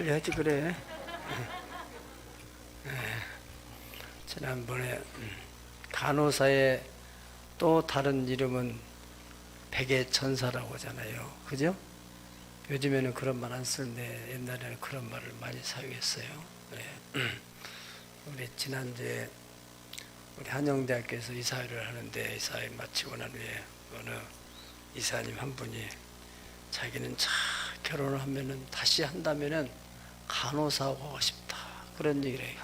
빨리 하지 그래. 지난번에 간호사의 또 다른 이름은 백의 천사라고 하잖아요. 그죠? 요즘에는 그런 말 안 쓰는데 옛날에는 그런 말을 많이 사용했어요. 우리 지난주에 우리 한영대학교에서 이사회를 하는데 이사회 마치고 난 후에 어느 이사님 한 분이 자기는 결혼을 하면은 다시 한다면은 간호사하고 하고 싶다 그런 얘기를 해요.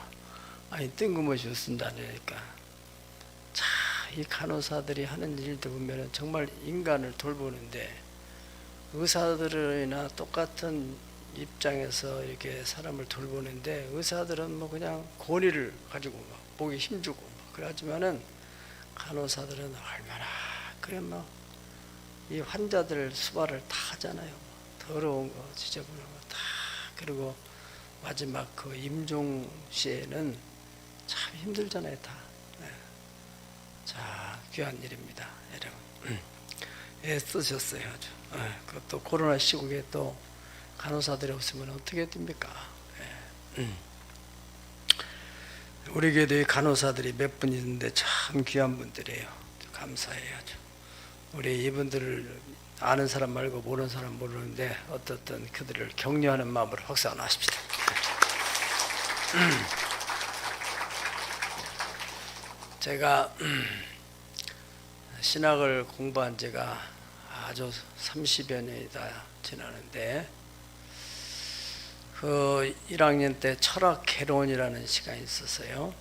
아니 뜬금없이 웃는다니까. 이 간호사들이 하는 일도 보면은 정말 인간을 돌보는데 의사들이나 똑같은 입장에서 이렇게 사람을 돌보는데 의사들은 뭐 그냥 권위를 가지고 막 목에 힘주고 막 그러지만은 간호사들은 얼마나 그래 막 이 환자들 수발을 다 하잖아요. 더러운 거 지저분한 거 다. 그리고 마지막 그 임종 시에는 참 힘들잖아요 다. 자, 귀한 일입니다 여러분. 애쓰셨어요 아주. 그것도 코로나 시국에 또 간호사들이 없으면 어떻게 됩니까? 우리 교회에 간호사들이 몇 분 있는데 참 귀한 분들이에요. 감사해요 아주. 우리 이분들을 아는 사람 말고 모르는 사람 모르는데 어떻든 그들을 격려하는 마음으로 확산하십시다. 제가 신학을 공부한 지가 아주 30여 년이 다 지나는데 그 1학년 때 철학 개론이라는 시간이 있었어요.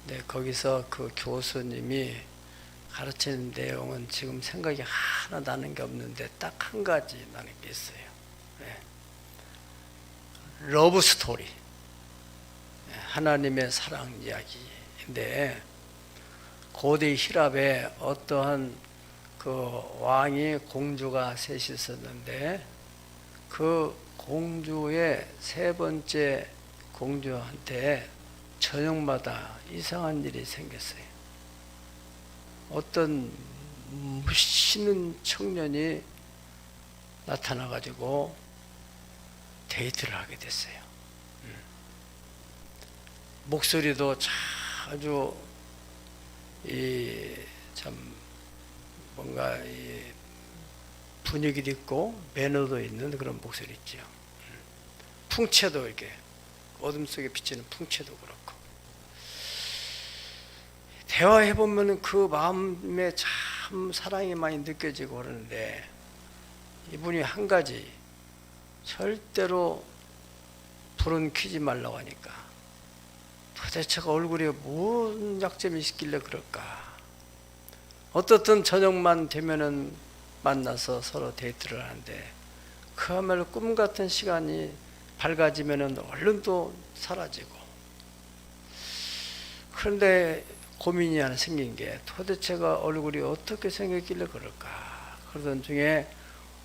근데 거기서 그 교수님이 가르치는 내용은 지금 생각이 하나 나는 게 없는데 딱 한 가지 나는 게 있어요. 러브 스토리, 하나님의 사랑 이야기인데 고대 히랍에 어떠한 그 왕이 공주가 셋이 있었는데 그 공주의 세 번째 공주한테 저녁마다 이상한 일이 생겼어요. 어떤 멋있는 청년이 나타나가지고 데이트를 하게 됐어요. 목소리도 아주 참 뭔가 분위기도 있고 매너도 있는 그런 목소리 있죠. 풍채도 이렇게 어둠 속에 비치는 풍채도 그렇고 대화해 보면 그 마음에 참 사랑이 많이 느껴지고 그러는데 이분이 한 가지 절대로 불은 켜지 말라고 하니까 도대체 얼굴에 무슨 약점이 있길래 그럴까? 어떻든 저녁만 되면은 만나서 서로 데이트를 하는데 그야말로 꿈 같은 시간이 밝아지면은 얼른 또 사라지고. 그런데 고민이 하나 생긴 게 도대체가 얼굴이 어떻게 생겼길래 그럴까? 그러던 중에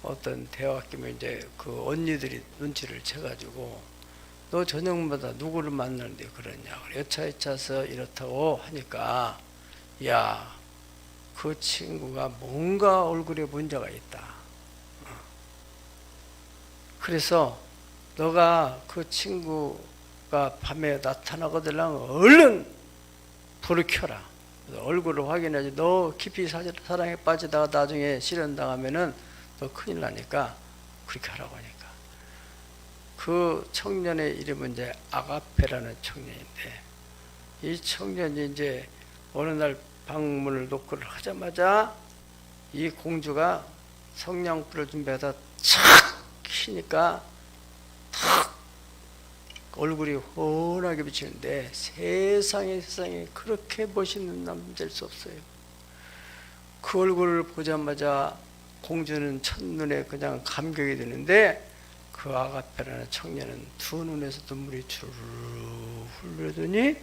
어떤 대학교면 이제 그 언니들이 눈치를 채가지고 너 저녁마다 누구를 만나는데 그러냐? 여차여차서 이렇다고 하니까 야, 그 친구가 뭔가 얼굴에 문제가 있다. 그래서 너가 그 친구가 밤에 나타나거든 얼른 불을 켜라. 얼굴을 확인하지. 너 깊이 사랑에 빠지다가 나중에 실현당하면은 너 큰일 나니까 그렇게 하라고 하니까. 그 청년의 이름은 이제 아가페라는 청년인데 이 청년이 이제 어느 날 방문을 노크를 하자마자 이 공주가 성냥불을 준비하다 착 키니까 탁 얼굴이 훤하게 비치는데 세상에 그렇게 멋있는 남자일 수 없어요. 그 얼굴을 보자마자 공주는 첫눈에 그냥 감격이 되는데 그 아가페라는 청년은 두 눈에서 눈물이 주르르 흘러더니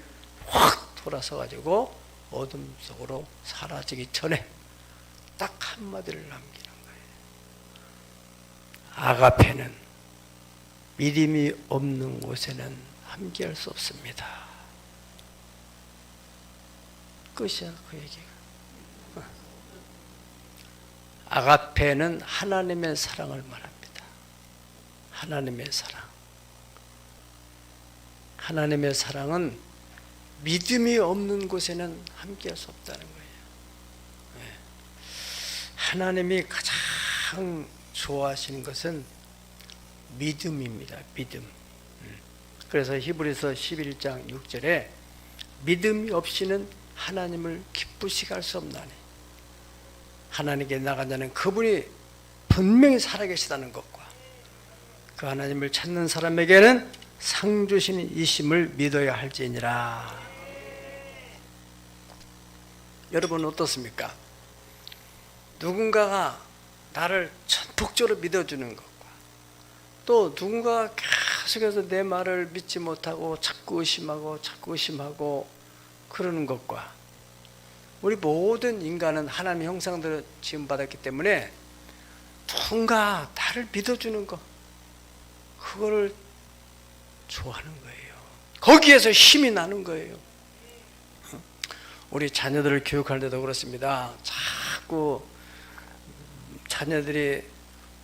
확 돌아서 가지고 어둠 속으로 사라지기 전에 딱 한마디를 남기는 거예요. 아가페는 믿음이 없는 곳에는 함께할 수 없습니다. 끝이야 그 얘기가. 아가페는 하나님의 사랑을 말합니다. 하나님의 사랑. 하나님의 사랑은 믿음이 없는 곳에는 함께할 수 없다는 거예요. 하나님이 가장 좋아하시는 것은 믿음입니다. 믿음. 그래서 히브리서 11장 6절에 믿음이 없이는 하나님을 기쁘시게 할 수 없나니, 하나님께 나간 자는 그분이 분명히 살아계시다는 것과 그 하나님을 찾는 사람에게는 상 주시는 이심을 믿어야 할지니라. 여러분 어떻습니까? 누군가가 나를 전폭적으로 믿어주는 것과 또 누군가가 계속해서 내 말을 믿지 못하고 자꾸 의심하고 그러는 것과, 우리 모든 인간은 하나님의 형상대로 지음받았기 때문에 누군가 나를 믿어주는 것, 그거를 좋아하는 거예요. 거기에서 힘이 나는 거예요. 우리 자녀들을 교육할 때도 그렇습니다. 자꾸 자녀들이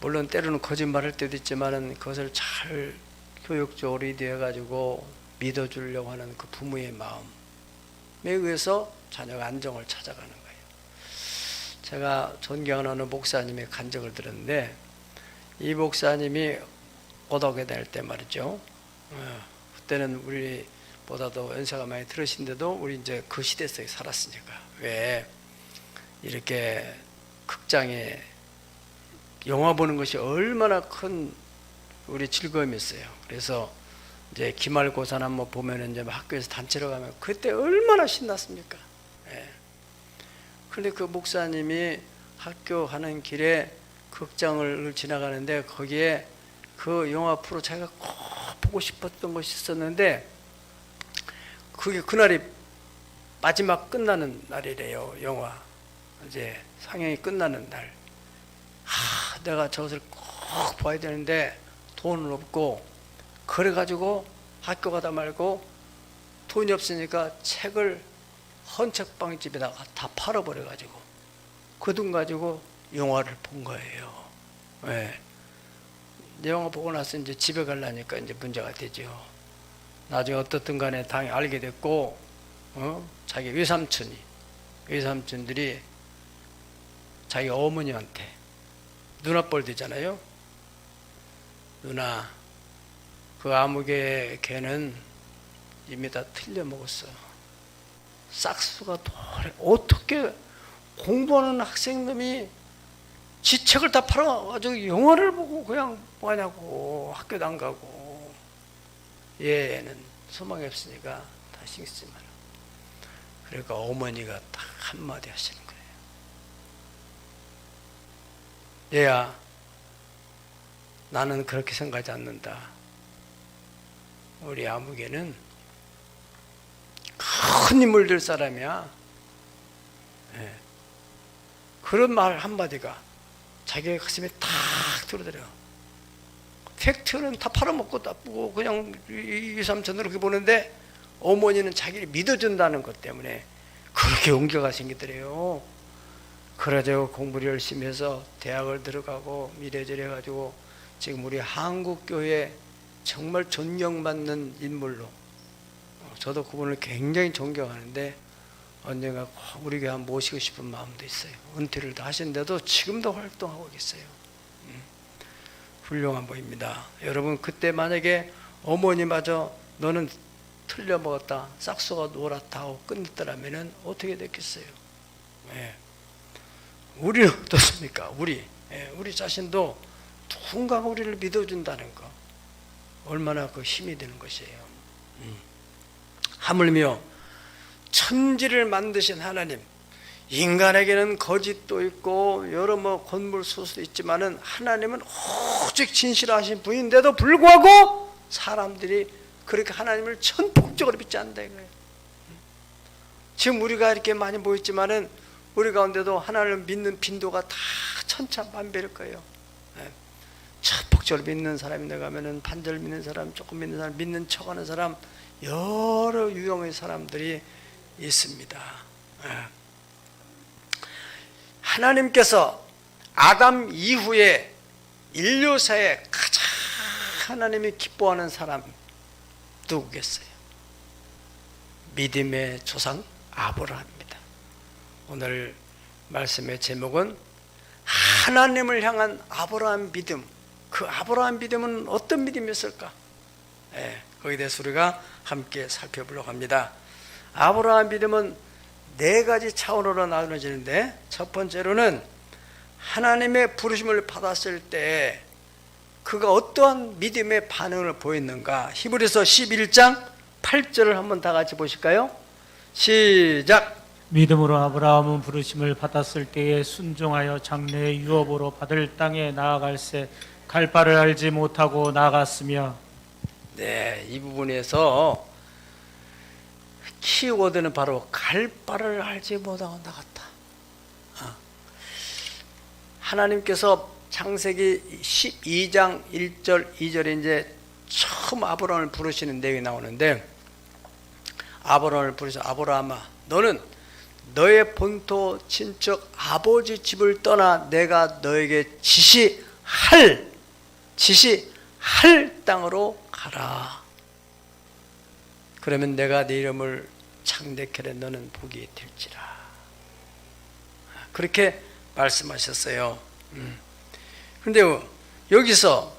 물론 때로는 거짓말할 때도 있지만은 그것을 잘 교육적으로 리드해가지고 믿어주려고 하는 그 부모의 마음에 의해서 자녀가 안정을 찾아가는 거예요. 제가 존경하는 어느 목사님의 간증을 들었는데, 이 목사님이 오덕에 다닐 때 말이죠. 그때는 우리보다도 연세가 많이 들으신데도 우리 이제 그 시대 속에 살았으니까 왜 이렇게 극장에 영화 보는 것이 얼마나 큰 우리 즐거움이었어요. 그래서 이제 기말고사나 뭐 보면은 이제 학교에서 단체로 가면 그때 얼마나 신났습니까? 예. 근데 그 목사님이 학교 가는 길에 극장을 지나가는데 거기에 그 영화 프로 자기가 꼭 보고 싶었던 것이 있었는데, 그게 그날이 마지막 끝나는 날이래요. 영화 이제 상영이 끝나는 날. 내가 저것을 꼭 봐야 되는데 돈은 없고, 그래가지고 학교 가다 말고 돈이 없으니까 책을 헌책방집에다가 다 팔아버려가지고 그 돈 가지고 영화를 본 거예요. 네. 영화 보고 나서 이제 집에 가려니까 이제 문제가 되죠. 나중에 어떻든 간에 당연히 알게 됐고, 자기 외삼촌들이 자기 어머니한테 누나뻘 되잖아요. 누나, 그 아무개 개는 이미 다 틀려 먹었어. 싹수가 도래. 어떻게 공부하는 학생놈이 지 책을 다 팔아가지고 영화를 보고 그냥 뭐하냐고, 학교도 안 가고. 얘는 소망이 없으니까 다 신경 쓰지 마라. 그러니까 어머니가 딱 한마디 하시는 거예요. 얘야, 나는 그렇게 생각하지 않는다. 우리 아무개는 큰 힘을 들 사람이야. 네. 그런 말 한마디가 자기의 가슴에 탁 들어들어. 팩트는 다 팔아먹고 나쁘고 그냥 이삼천으로 그렇게 보는데, 어머니는 자기를 믿어준다는 것 때문에 그렇게 용기가 생기더래요. 그래가지고 공부를 열심히 해서 대학을 들어가고 미래절 해가지고 지금 우리 한국교회 정말 존경받는 인물로, 저도 그분을 굉장히 존경하는데 언젠가 꼭 우리 교회 한번 모시고 싶은 마음도 있어요. 은퇴를 다 하셨는데도 지금도 활동하고 계세요. 훌륭한 분입니다. 여러분, 그때 만약에 어머니마저 너는 틀려 먹었다, 싹수가 노랗다 하고 끝냈더라면 어떻게 됐겠어요? 네. 우리는 어떻습니까? 우리 자신도 누군가가 우리를 믿어준다는 거, 얼마나 그 힘이 되는 것이에요. 하물며 천지를 만드신 하나님, 인간에게는 거짓도 있고 여러 건물 수도 있지만은 하나님은 오직 진실하신 분인데도 불구하고 사람들이 그렇게 하나님을 전폭적으로 믿지 않는다 이거예요. 지금 우리가 이렇게 많이 모였지만은 우리 가운데도 하나님을 믿는 빈도가 다 천차만별일 거예요. 전폭적으로 믿는 사람이 나가면은 반절 믿는 사람, 조금 믿는 사람, 믿는 척하는 사람, 여러 유형의 사람들이 있습니다. 하나님께서 아담 이후에 인류사에 가장 하나님이 기뻐하는 사람 누구겠어요? 믿음의 조상 아브라함입니다. 오늘 말씀의 제목은 하나님을 향한 아브라함 믿음. 그 아브라함 믿음은 어떤 믿음이었을까? 거기에 대해서 우리가 함께 살펴보려고 합니다. 아브라함 믿음은 네 가지 차원으로 나눠지는데, 첫 번째로는 하나님의 부르심을 받았을 때 그가 어떠한 믿음의 반응을 보였는가. 히브리서 11장 8절을 한번 다 같이 보실까요? 시작. 믿음으로 아브라함은 부르심을 받았을 때에 순종하여 장래의 유업으로 받을 땅에 나아갈새 갈 바를 알지 못하고 나아갔으며. 네, 이 부분에서 키워드는 바로 갈 바를 알지 못하고 나갔다. 하나님께서 창세기 12장 1절 2절에 이제 처음 아브라함을 부르시는 내용이 나오는데, 아브라함을 부르셔 아브라함아, 너는 너의 본토 친척 아버지 집을 떠나 내가 너에게 지시할 땅으로 가라. 그러면 내가 네 이름을 창대케 하려 너는 복이 될지라. 그렇게 말씀하셨어요. 그런데 여기서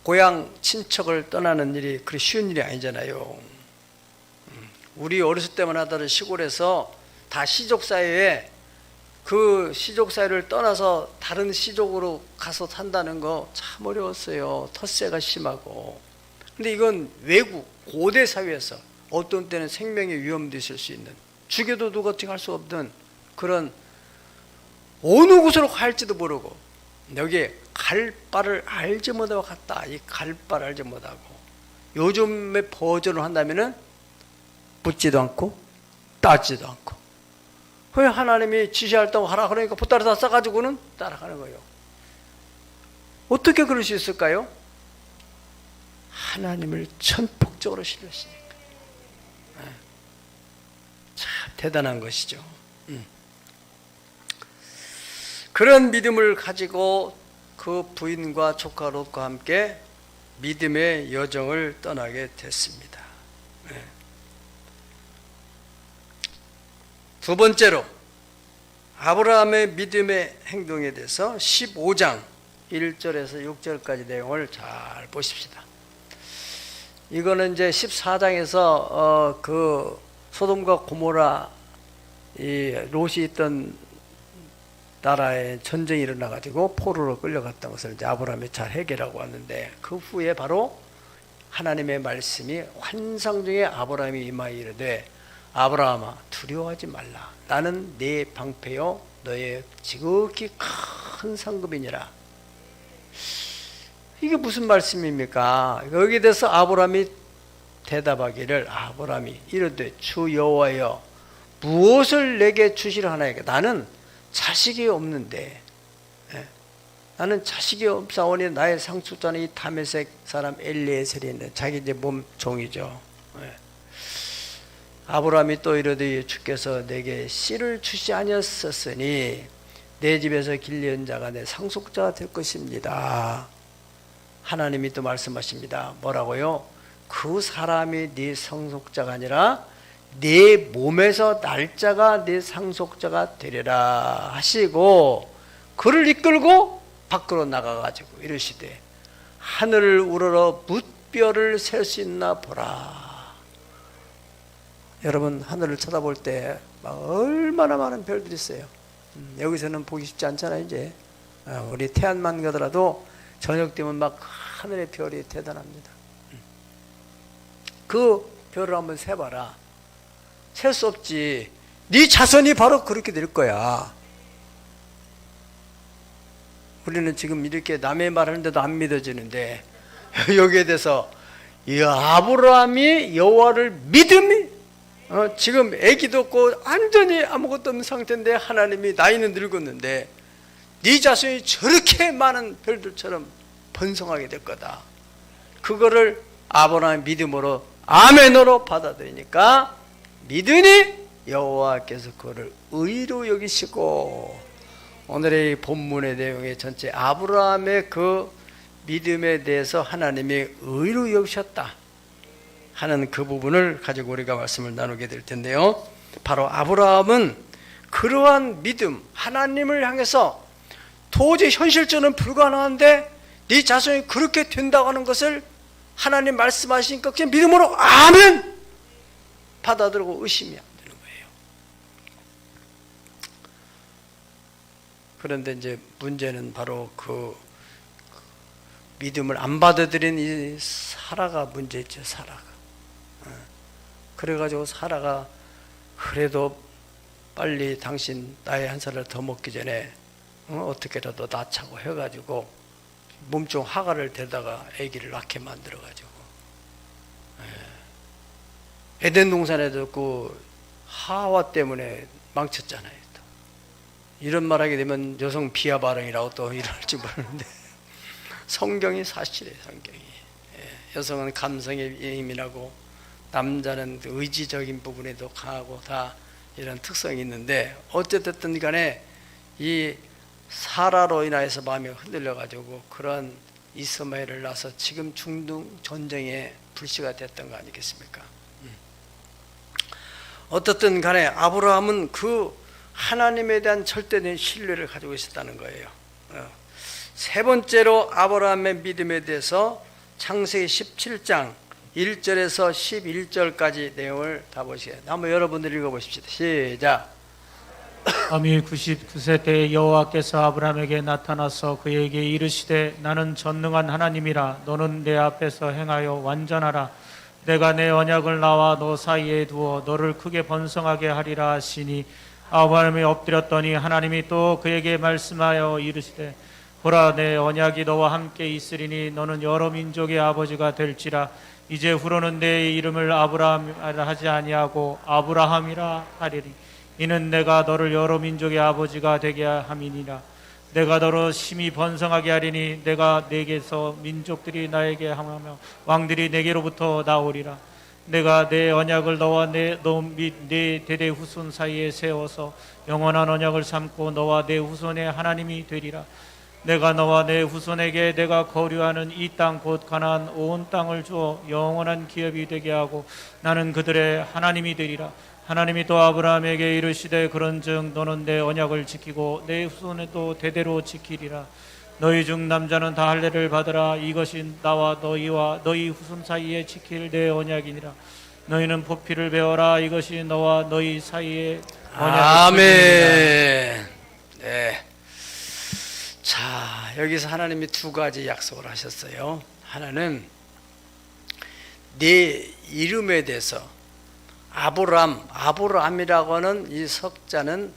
고향 친척을 떠나는 일이 그리 쉬운 일이 아니잖아요. 우리 어렸을 때만 하더라도 시골에서 다 시족사회에, 그 시족사회를 떠나서 다른 시족으로 가서 산다는 거 참 어려웠어요. 텃세가 심하고. 근데 이건 외국 고대 사회에서 어떤 때는 생명의 위험도 있을 수 있는, 죽여도 누가 어떻게 할 수 없는 그런, 어느 곳으로 갈지도 모르고 여기에 갈 바를 알지 못하고 갔다. 이 갈 바를 알지 못하고, 요즘의 버전을 한다면은 묻지도 않고 따지도 않고, 왜 하나님이 지시할다고 하라 그러니까 보따리 다 싸가지고는 따라가는 거예요. 어떻게 그럴 수 있을까요? 하나님을 전폭적으로 신뢰하시니까. 참 대단한 것이죠. 그런 믿음을 가지고 그 부인과 조카 롯과 함께 믿음의 여정을 떠나게 됐습니다. 두 번째로 아브라함의 믿음의 행동에 대해서 15장 1절에서 6절까지 내용을 잘 보십시다. 이거는 이제 14장에서 그 소돔과 고모라, 이 롯이 있던 나라에 전쟁이 일어나가지고 포로로 끌려갔던 것을 이제 아브라함이 잘 해결하고 왔는데, 그 후에 바로 하나님의 말씀이 환상 중에 아브라함이 임하여 이르되 아브라함아 두려워하지 말라. 나는 네 방패요 너의 지극히 큰 상급이니라. 이게 무슨 말씀입니까? 여기에 대해서 아브라함이 대답하기를, 아브라함이 이르되 주 여호와여 무엇을 내게 주시려 하나이까. 나는 자식이 없는데, 나는 자식이 없사오니 나의 상속자는 이 다메섹 사람 엘리에셀이 있는, 자기 이제 몸 종이죠. 아브라함이 또 이르되 주께서 내게 씨를 주시 아니었었으니 내 집에서 길리은 자가 내 상속자가 될 것입니다. 하나님이 또 말씀하십니다. 뭐라고요? 그 사람이 네 상속자가 아니라 네 몸에서 날짜가 네 상속자가 되리라 하시고, 그를 이끌고 밖으로 나가가지고 이르시되 하늘을 우러러 뭇별을 셀 수 있나 보라. 여러분, 하늘을 쳐다볼 때 얼마나 많은 별들이 있어요. 여기서는 보기 쉽지 않잖아요. 이제 우리 태안만 가더라도 저녁 되면 막 하늘의 별이 대단합니다. 그 별을 한번 세봐라. 셀 수 없지. 네 자손이 바로 그렇게 될 거야. 우리는 지금 이렇게 남의 말 하는데도 안 믿어지는데, 여기에 대해서 이 아브라함이 여호와를 믿음이, 지금 애기도 없고 완전히 아무것도 없는 상태인데 하나님이 나이는 늙었는데 네 자손이 저렇게 많은 별들처럼 번성하게 될 거다. 그거를 아브라함의 믿음으로 아멘으로 받아들이니까 믿으니 여호와께서 그를 의로 여기시고, 오늘의 본문의 내용의 전체 아브라함의 그 믿음에 대해서 하나님이 의로 여기셨다. 하는 그 부분을 가지고 우리가 말씀을 나누게 될 텐데요. 바로 아브라함은 그러한 믿음, 하나님을 향해서 도저히 현실적으로는 불가능한데 네 자손이 그렇게 된다고 하는 것을 하나님 말씀하시니까 그냥 믿음으로 아멘 받아들이고 의심이 안 되는 거예요. 그런데 이제 문제는 바로 그 믿음을 안 받아들인 이 사라가 문제죠. 사라가. 그래가지고 사라가 그래도 빨리 당신 나이 한 살을 더 먹기 전에 어떻게라도 낳자고 해가지고 몸종 하가를 데다가 아기를 낳게 만들어가지고 에덴 동산에도 그 하와 때문에 망쳤잖아요. 또. 이런 말하게 되면 여성 비하 발언이라고 또 일어날지 모르는데 성경이 사실이에요. 성경이. 여성은 감성에 예민하고 남자는 의지적인 부분에도 강하고 다 이런 특성이 있는데 어쨌든 간에 이 사라로 인하여서 마음이 흔들려가지고 그런 이스마엘을 낳아서 지금 중동 전쟁의 불씨가 됐던 거 아니겠습니까? 어떻든 간에 아브라함은 그 하나님에 대한 절대적인 신뢰를 가지고 있었다는 거예요. 세 번째로 아브라함의 믿음에 대해서 창세기 17장 1절에서 11절까지 내용을 다 보시겠습니다. 한번 여러분들 읽어보십시다. 시작. 아브라함이 99세 때 여호와께서 아브라함에게 나타나서 그에게 이르시되 나는 전능한 하나님이라 너는 내 앞에서 행하여 완전하라. 내가 내 언약을 나와 너 사이에 두어 너를 크게 번성하게 하리라 하시니 아브라함이 엎드렸더니 하나님이 또 그에게 말씀하여 이르시되 보라 내 언약이 너와 함께 있으리니 너는 여러 민족의 아버지가 될지라. 이제 후로는 내 이름을 아브라함이라 하지 아니하고 아브라함이라 하리니 이는 내가 너를 여러 민족의 아버지가 되게 함이니라. 내가 너로 심히 번성하게 하리니 내가 내게서 민족들이 나에게 함하며 왕들이 내게로부터 나오리라. 내가 내 언약을 너와 너 및 내 대대 후손 사이에 세워서 영원한 언약을 삼고 너와 내 후손의 하나님이 되리라. 내가 너와 내 후손에게 내가 거류하는 이 땅 곧 가나안 온 땅을 주어 영원한 기업이 되게 하고 나는 그들의 하나님이 되리라. 하나님이 또 아브라함에게 이르시되 그런즉 너는 내 언약을 지키고 내 후손에도 대대로 지키리라. 너희 중 남자는 다 할례를 받으라. 이것이 나와 너희와 너희 후손 사이에 지킬 내 언약이니라. 너희는 보피를 배워라. 이것이 너와 너희 사이에 언약이니라. 아멘. 네. 자, 여기서 하나님이 두 가지 약속을 하셨어요. 하나는 네 이름에 대해서 아브라함이라고 하는 이 석자는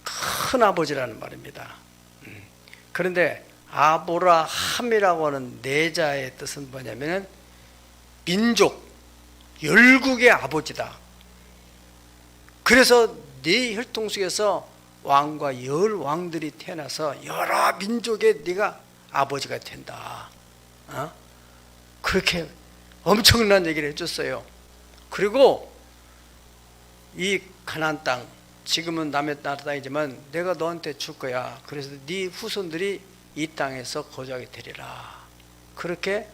큰 아버지라는 말입니다. 그런데 아브라함이라고 하는 내자의 뜻은 뭐냐면 민족, 열국의 아버지다. 그래서 네 혈통 속에서 왕과 열 왕들이 태어나서 여러 민족의 네가 아버지가 된다. 그렇게 엄청난 얘기를 해줬어요. 그리고 이 가나안 땅, 지금은 남의 나라 땅이지만 내가 너한테 줄 거야. 그래서 네 후손들이 이 땅에서 거주하게 되리라. 그렇게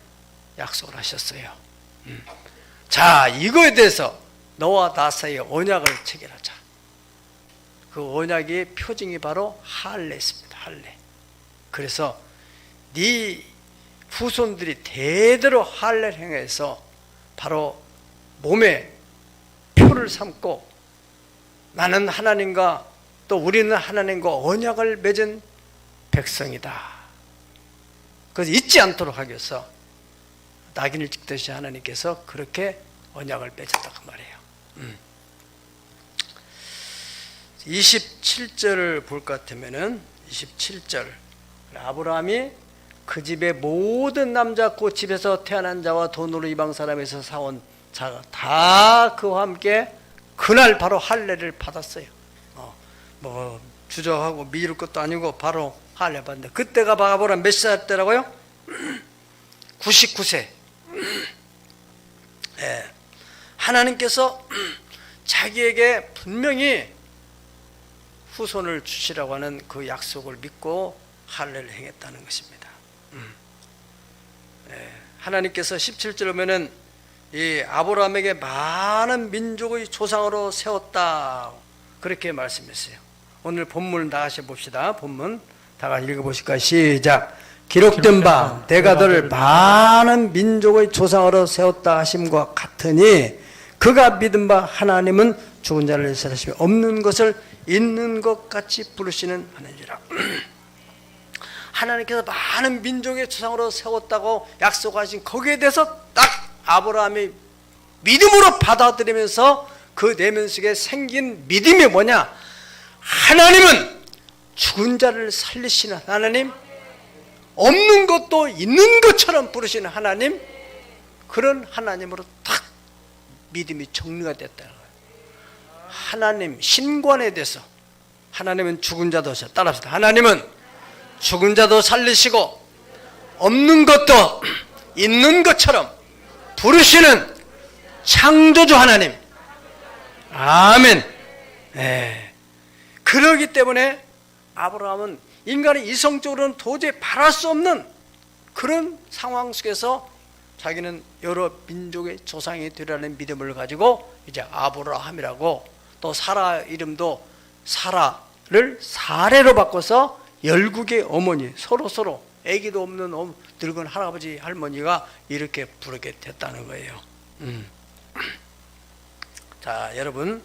약속을 하셨어요. 자, 이거에 대해서 너와 나 사이에 언약을 체결하자. 그 언약의 표징이 바로 할례입니다. 할례. 그래서 네 후손들이 대대로 할례를 행해서 바로 몸에 표를 삼고 나는 하나님과 또 우리는 하나님과 언약을 맺은 백성이다. 그래서 잊지 않도록 하기 위해서 낙인을 찍듯이 하나님께서 그렇게 언약을 맺었다고 말해요. 27절을 볼 것 같으면은 27절 아브라함이 그 집의 모든 남자 곧 집에서 태어난 자와 돈으로 이방 사람에서 사온 자가 다 그와 함께 그날 바로 할례를 받았어요. 뭐 주저하고 미룰 것도 아니고 바로 할례 받는데 그때가 아브라함 몇 살 때라고요? 99세. 예. 하나님께서 자기에게 분명히 후손을 주시라고 하는 그 약속을 믿고 할례를 행했다는 것입니다. 예. 하나님께서 17절 보면은 이 아브라함에게 많은 민족의 조상으로 세웠다 그렇게 말씀했어요. 오늘 본문을 다 같이 봅시다. 본문 다 같이 읽어보실까요? 시작. 기록된 바 내가 너를 많은 민족의 조상으로 세웠다 하심과 같으니 그가 믿은 바 하나님은 죽은 자를 살리시며 없는 것을 있는 것 같이 부르시는 하나님이라. 하나님께서 많은 민족의 조상으로 세웠다고 약속하신 거기에 대해서 딱 아브라함이 믿음으로 받아들이면서 그 내면 속에 생긴 믿음이 뭐냐? 하나님은 죽은 자를 살리시는 하나님, 없는 것도 있는 것처럼 부르시는 하나님, 그런 하나님으로 딱 믿음이 정리가 됐다는 거예요. 하나님 신관에 대해서 하나님은 죽은 자도 따라합시다. 하나님은 죽은 자도 살리시고 없는 것도 있는 것처럼 부르시는 창조주 하나님. 아멘. 네. 그러기 때문에 아브라함은 인간의 이성적으로는 도저히 바랄 수 없는 그런 상황 속에서 자기는 여러 민족의 조상이 되라는 믿음을 가지고 이제 아브라함이라고, 또 사라 이름도 사라를 사레로 바꿔서 열국의 어머니, 서로 아기도 없는 늙은 할아버지 할머니가 이렇게 부르게 됐다는 거예요. 자, 여러분,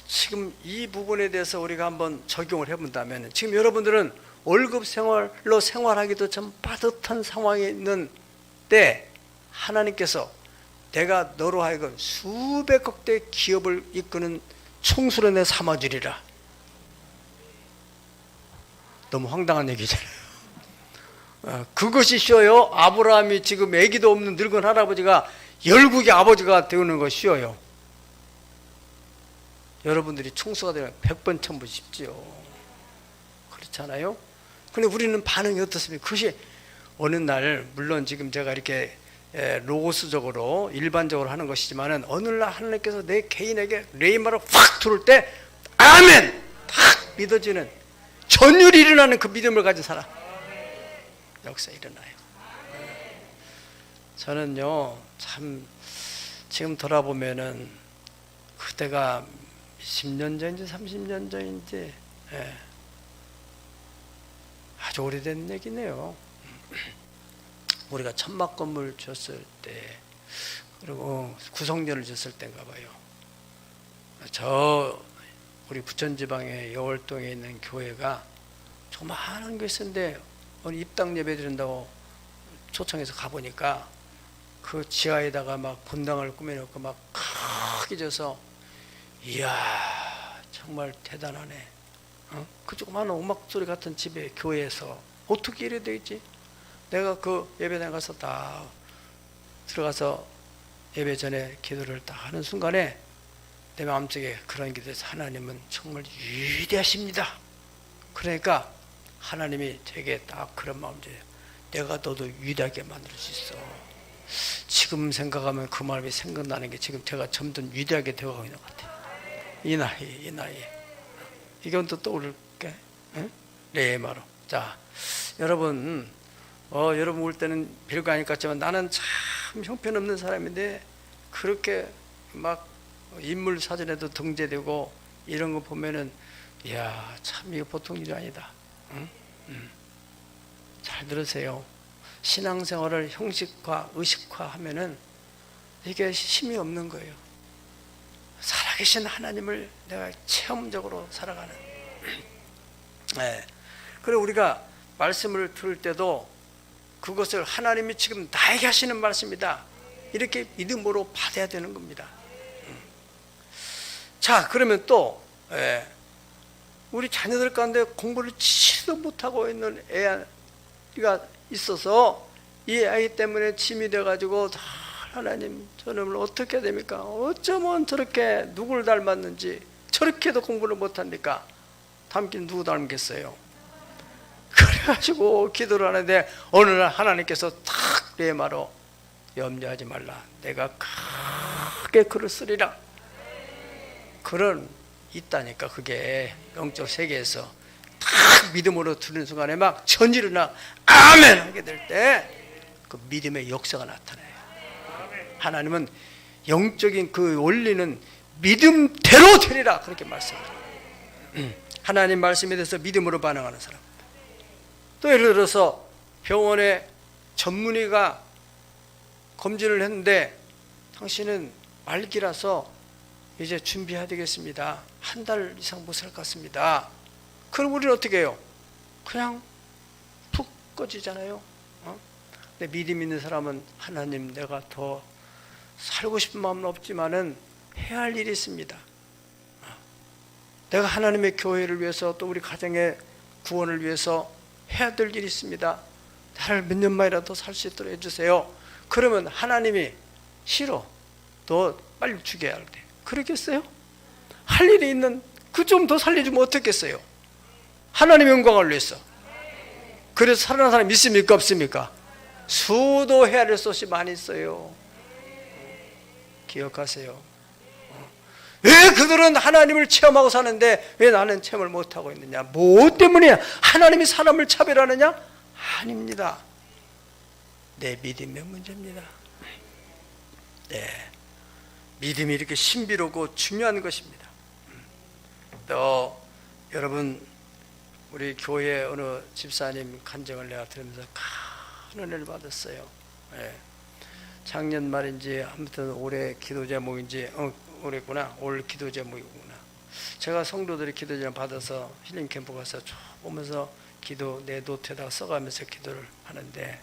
지금 이 부분에 대해서 우리가 한번 적용을 해본다면, 지금 여러분들은 월급 생활로 생활하기도 좀 빠듯한 상황에 있는 때 하나님께서 내가 너로 하여금 수백억 대 기업을 이끄는 총수로 내 삼아주리라. 너무 황당한 얘기잖아요. 그것이 쉬워요? 아브라함이 지금 아기도 없는 늙은 할아버지가 열국의 아버지가 되는 거 쉬워요? 여러분들이 총수가 되면 100번 1000번 쉽지요. 그렇잖아요? 근데 우리는 반응이 어떻습니까? 그것이 어느 날, 물론 지금 제가 이렇게 로고스적으로 일반적으로 하는 것이지만은 어느 날 하나님께서 내 개인에게 레이마를 확 들을 때 아멘! 딱 믿어지는, 전율이 일어나는 그 믿음을 가진 사람 역사 일어나요. 저는요, 참 지금 돌아보면은 그때가 10년 전인지 30년 전인지 아주 오래된 얘기네요. 우리가 천막 건물 졌을 때, 그리고 구성전을 졌을 때인가 봐요. 저 우리 부천지방의 여월동에 있는 교회가 조그마한 게 있었는데 오늘 입당 예배 드린다고 초청해서 가보니까 그 지하에다가 막 본당을 꾸며놓고 막 크게 져서, 이야 정말 대단하네. 그 조그마한 음악 소리 같은 집에 교회에서 어떻게 이래 되겠지? 내가 그 예배당에 가서 다 들어가서 예배 전에 기도를 다 하는 순간에 내 마음속에 그런 기도에서 하나님은 정말 위대하십니다. 그러니까 하나님이 되게 딱 그런 마음이 돼요. 내가 너도 위대하게 만들 수 있어. 지금 생각하면 그 마음이 생각나는 게 지금 제가 점점 위대하게 되어가고 있는 것 같아요. 이 나이에 이건 또 떠오를게. 네, 바로. 자, 여러분, 여러분 올 때는 별거 아닐 것 같지만 나는 참 형편없는 사람인데 그렇게 막 인물 사진에도 등재되고 이런 거 보면은, 이야 참 이거 보통 일이 아니다. 잘 들으세요. 신앙생활을 형식화, 의식화 하면은 이게 힘이 없는 거예요. 살아계신 하나님을 내가 체험적으로 살아가는. 네. 그리고 우리가 말씀을 들을 때도 그것을 하나님이 지금 나에게 하시는 말씀이다, 이렇게 믿음으로 받아야 되는 겁니다. 자, 그러면 또 우리 자녀들 가운데 공부를 치도 못하고 있는 애가 있어서 이 아이 때문에 짐이 돼가지고, 하나님 저놈을 어떻게 해야 됩니까? 어쩌면 저렇게 누구를 닮았는지 저렇게도 공부를 못합니까? 닮긴 누구 닮겠어요? 그래가지고 기도를 하는데 어느 날 하나님께서 탁 내 말로, 염려하지 말라, 내가 크게 글을 쓰리라. 그런 있다니까. 그게 영적 세계에서 딱 믿음으로 들은 순간에 막 전율이나 아멘 하게 될 때 그 믿음의 역사가 나타나요. 하나님은 영적인 그 원리는 믿음대로 되리라 그렇게 말씀해요. 하나님 말씀에 대해서 믿음으로 반응하는 사람. 또 예를 들어서 병원에 전문의가 검진을 했는데 당신은 말기라서 이제 준비해야 되겠습니다. 한 달 이상 못 살 것 같습니다. 그럼 우리는 어떻게 해요? 그냥 푹 꺼지잖아요. 근데 믿음 있는 사람은 하나님, 내가 더 살고 싶은 마음은 없지만은 해야 할 일이 있습니다. 내가 하나님의 교회를 위해서 또 우리 가정의 구원을 위해서 해야 될 일이 있습니다. 나를 몇 년만이라도 살 수 있도록 해주세요. 그러면 하나님이 싫어, 너 빨리 죽여야 할 때 그러겠어요? 할 일이 있는 그 좀 더 살려주면 어떻겠어요? 하나님의 영광을 위해서. 그래서 살아난 사람 있습니까 없습니까? 수도 헤아릴 수 없이 많이 있어요. 기억하세요. 왜 그들은 하나님을 체험하고 사는데 왜 나는 체험을 못하고 있느냐? 뭐 때문이야? 하나님이 사람을 차별하느냐? 아닙니다. 내 믿음의 문제입니다. 네, 믿음이 이렇게 신비롭고 중요한 것입니다. 또 여러분, 우리 교회 어느 집사님 간증을 내가 들으면서 큰 은혜를 받았어요. 네. 작년 말인지 아무튼 올해 기도 제목인지 올해구나, 올 기도 제목이구나. 제가 성도들이 기도 제목 받아서 힐링 캠프 가서 쭉 보면서 기도 내 노트에다가 써가면서 기도를 하는데,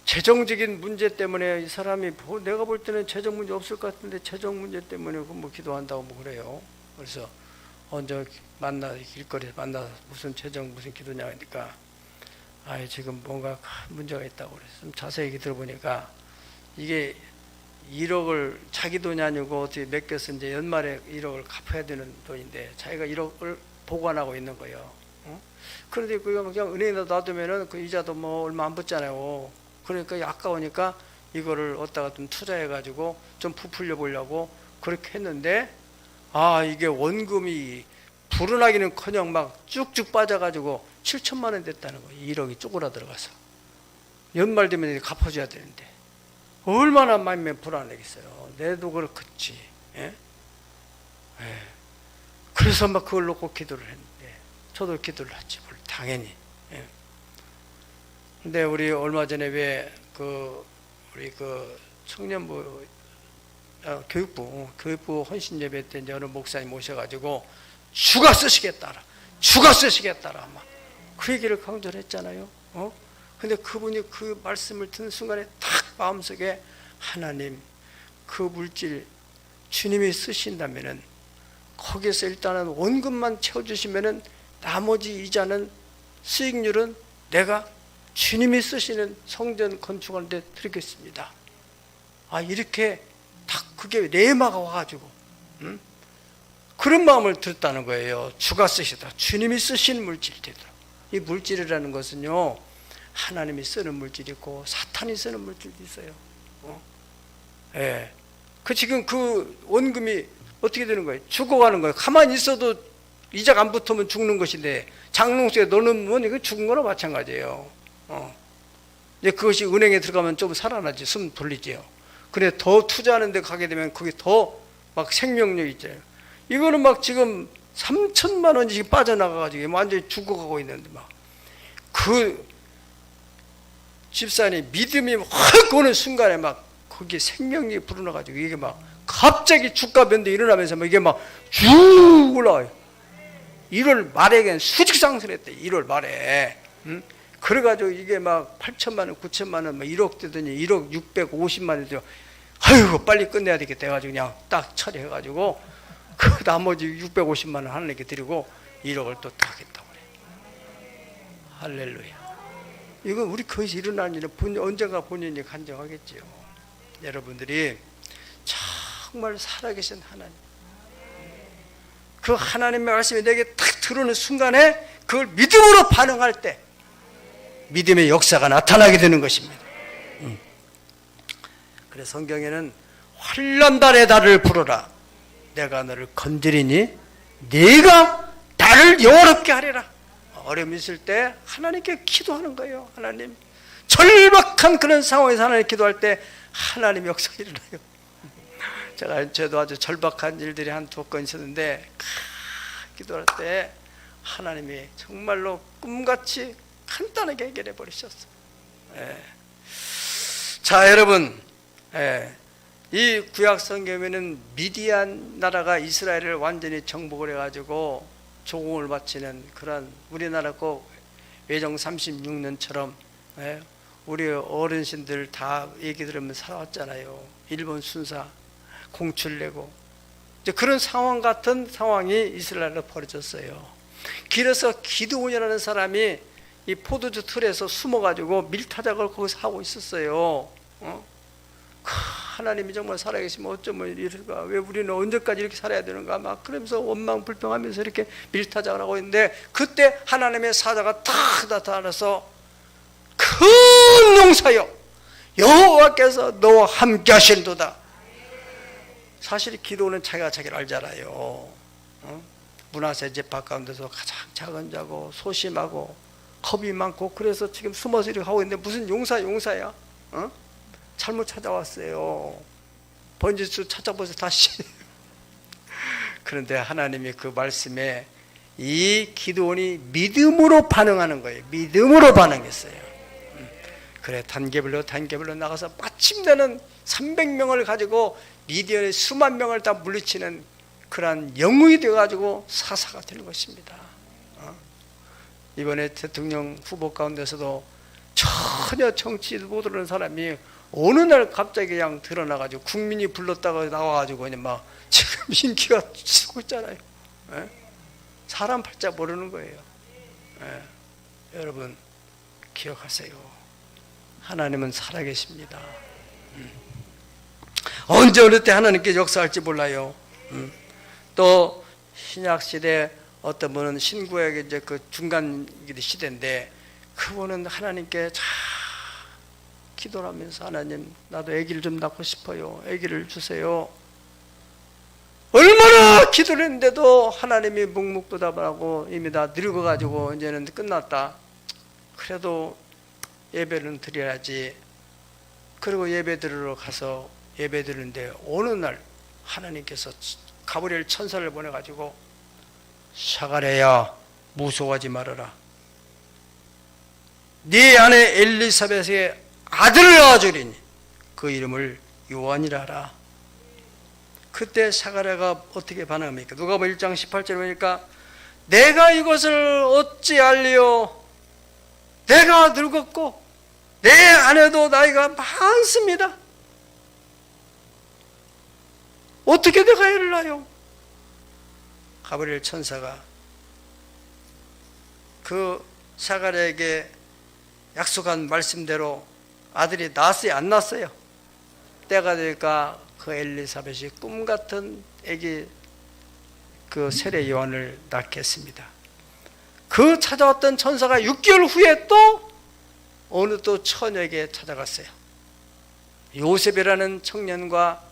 재정적인 문제 때문에 이 사람이 내가 볼 때는 재정 문제 없을 것 같은데 재정 문제 때문에 뭐 기도한다고 뭐 그래요. 그래서 언제 만나 길거리에서 만나서 무슨 재정 무슨 기도냐 하니까 지금 뭔가 큰 문제가 있다고 그래서 좀 자세히 들어보니까 이게 1억을 자기 돈이 아니고 어떻게 맡겨서 이제 연말에 1억을 갚아야 되는 돈인데 자기가 1억을 보관하고 있는 거예요. 그런데 그냥 은행에다 놔두면은 그 이자도 뭐 얼마 안 붙잖아요. 그러니까 아까우니까 이거를 어디다가 좀 투자해 가지고 좀 부풀려 보려고 그렇게 했는데, 이게 원금이 불어나기는커녕 막 쭉쭉 빠져가지고 7천만 원 됐다는 거예요. 1억이 쪼그라 들어가서 연말 되면 갚아줘야 되는데 얼마나 마음이 불안하겠어요. 내도 그렇겠지. 예? 그래서 막 그걸 놓고 기도를 했는데, 저도 기도를 했지 당연히. 예. 근데 우리 얼마 전에 왜 우리 청년부 교육부 헌신 예배 때 이제 어느 목사님 모셔가지고 주가 쓰시겠다라 막 그 얘기를 강조를 했잖아요. 근데 그분이 그 말씀을 듣는 순간에 딱 마음속에, 하나님 그 물질 주님이 쓰신다면은 거기에서 일단은 원금만 채워주시면은 나머지 이자는 수익률은 내가 주님이 쓰시는 성전 건축하는데 드리겠습니다. 이렇게 딱 그게 레마가 와가지고 그런 마음을 들었다는 거예요. 주가 쓰시다, 주님이 쓰신 물질이 되더라. 이 물질이라는 것은요, 하나님이 쓰는 물질이 있고 사탄이 쓰는 물질도 있어요. 지금 그 원금이 어떻게 되는 거예요? 죽어가는 거예요. 가만히 있어도 이자가 안 붙으면 죽는 것인데 장롱속에 넣어놓으면 이거 죽은 거나 마찬가지예요. 이제 그것이 은행에 들어가면 좀 살아나지, 숨 돌리지요. 그래 더 투자하는 데 가게 되면 그게 더 막 생명력이 있잖아요. 이거는 막 지금 3천만 원씩 빠져나가가지고 완전히 죽어가고 있는데, 막 그 집사님 믿음이 확 오는 순간에 막 거기에 생명력이 불어나가지고 이게 막 갑자기 주가 변동이 일어나면서 막 이게 막 쭉 올라와요. 1월 말에 그냥 수직 상승했대. 1월 말에. 그래가지고 이게 막 8천만 원, 9천만 원, 막 1억 되더니 1억 650만 원 되고, 아이고 빨리 끝내야 되겠다 해가지고 그냥 딱 처리해가지고 그 나머지 650만 원 하나님께 드리고 1억을 또 딱 했다고 그래. 할렐루야. 이건 우리 거기서 일어나는 일은 언젠가 본인이 간증하겠지요. 여러분들이 정말 살아계신 하나님, 그 하나님의 말씀이 내게 딱 들어오는 순간에 그걸 믿음으로 반응할 때 믿음의 역사가 나타나게 되는 것입니다. 그래서 성경에는 환난달에 나를 부르라, 내가 너를 건드리니 네가 나를 영원롭게 하리라. 어려움 있을 때 하나님께 기도하는 거예요. 하나님, 절박한 그런 상황에서 하나님 기도할 때 하나님 역사가 일어나요. 저도 아주 절박한 일들이 한두 건 있었는데 기도할 때 하나님이 정말로 꿈같이 간단하게 해결해 버리셨어요. 자, 여러분, 이 구약 성경에는 미디안 나라가 이스라엘을 완전히 정복을 해가지고 조공을 바치는 그런, 우리나라 꼭 외정 36년처럼 우리 어르신들 다 얘기 들으면 살아왔잖아요. 일본 순사 공출내고 이제 그런 상황 같은 상황이 이스라엘로 벌어졌어요. 길에서 기드온이라는 사람이 이 포도주 틀에서 숨어가지고 밀타작을 거기서 하고 있었어요. 하나님이 정말 살아계시면 어쩌면 이럴까, 왜 우리는 언제까지 이렇게 살아야 되는가, 막 그러면서 원망 불평하면서 이렇게 밀타작을 하고 있는데, 그때 하나님의 사자가 탁 나타나서 큰 용사여 여호와께서 너와 함께 하신도다. 사실 기도는 자기가 자기를 알잖아요. 문하세 집 가운데서 가장 작은 자고 소심하고 겁이 많고, 그래서 지금 숨어서 이렇게 하고 있는데 무슨 용사야? 잘못 찾아왔어요. 번지수 찾아보세요 다시. 그런데 하나님이 그 말씀에 이 기드온이 믿음으로 반응하는 거예요. 믿음으로 반응했어요. 그래, 단계별로 나가서 마침내는 300명을 가지고 미디안의 수만 명을 다 물리치는 그러한 영웅이 되어가지고 사사가 되는 것입니다. 이번에 대통령 후보 가운데서도 전혀 정치도 모르는 사람이 어느 날 갑자기 그냥 드러나가지고 국민이 불렀다가 나와가지고 그냥 막 지금 인기가 치고 있잖아요. 사람 팔자 모르는 거예요. 여러분 기억하세요. 하나님은 살아계십니다. 언제 어느 때 하나님께 역사할지 몰라요. 또 신약 시대 어떤 분은 신구약의 이제 그 중간 시대인데, 그분은 하나님께 잘 기도를 하면서 하나님 나도 아기를 좀 낳고 싶어요. 아기를 주세요. 얼마나 기도를 했는데도 하나님이 묵묵부답하고 이미 다 늙어가지고 이제는 끝났다. 그래도 예배는 드려야지. 그리고 예배 드리러 가서 예배 드리는데 어느 날 하나님께서 가브리엘 천사를 보내가지고 사가랴야 무서워하지 말아라. 네 아내 엘리사벳의 아들을 낳아주리니 그 이름을 요한이라 하라. 그때 사가랴가 어떻게 반응합니까? 누가복음 1장 18절에 보니까 내가 이것을 어찌 알리요? 내가 늙었고 내 아내도 나이가 많습니다. 어떻게 내가 애를 낳아요? 가브리엘 천사가 그 사가랴에게 약속한 말씀대로 아들이 낳았어요? 안 낳았어요? 때가 되니까 그 엘리사벳이 꿈같은 아기 그 세례 요한을 낳게 했습니다. 그 찾아왔던 천사가 6개월 후에 또 어느 또 처녀에게 찾아갔어요. 요셉이라는 청년과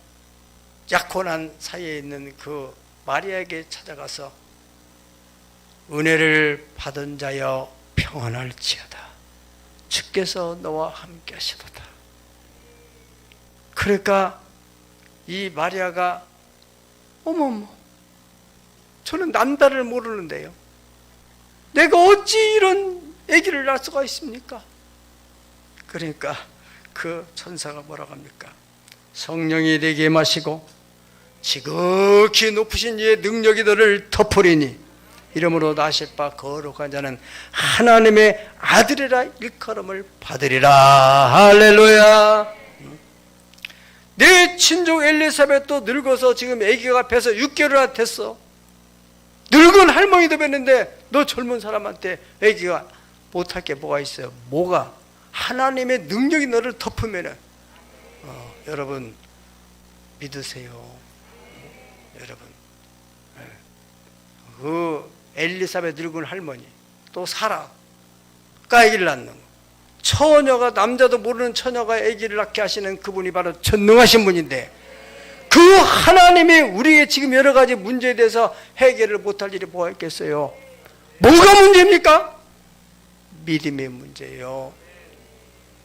약혼한 사이에 있는 그 마리아에게 찾아가서 은혜를 받은 자여 평안할지어다. 주께서 너와 함께 하시도다. 그러니까 이 마리아가 어머머, 저는 남자를 모르는데요, 내가 어찌 이런 아기를 낳을 수가 있습니까? 그러니까 그 천사가 뭐라고 합니까? 성령이 내게 마시고 지극히 높으신 이의 능력이 너를 덮으리니 이름으로 나실 바 거룩한 자는 하나님의 아들이라 일컬음을 받으리라. 할렐루야. 내 친족 엘리사벳도 늙어서 지금 아기가 배서 6개월이나 됐어. 늙은 할머니도 뵀는데 너 젊은 사람한테 아기가 못할 게 뭐가 있어요? 뭐가? 하나님의 능력이 너를 덮으면은 여러분 믿으세요. 여러분 그 엘리사벳 늙은 할머니 또 사라가 아기를 낳는 거, 처녀가 남자도 모르는 처녀가 아기를 낳게 하시는 그분이 바로 전능하신 분인데, 그 하나님이 우리의 지금 여러 가지 문제에 대해서 해결을 못할 일이 뭐가 있겠어요? 뭐가 문제입니까? 믿음의 문제예요.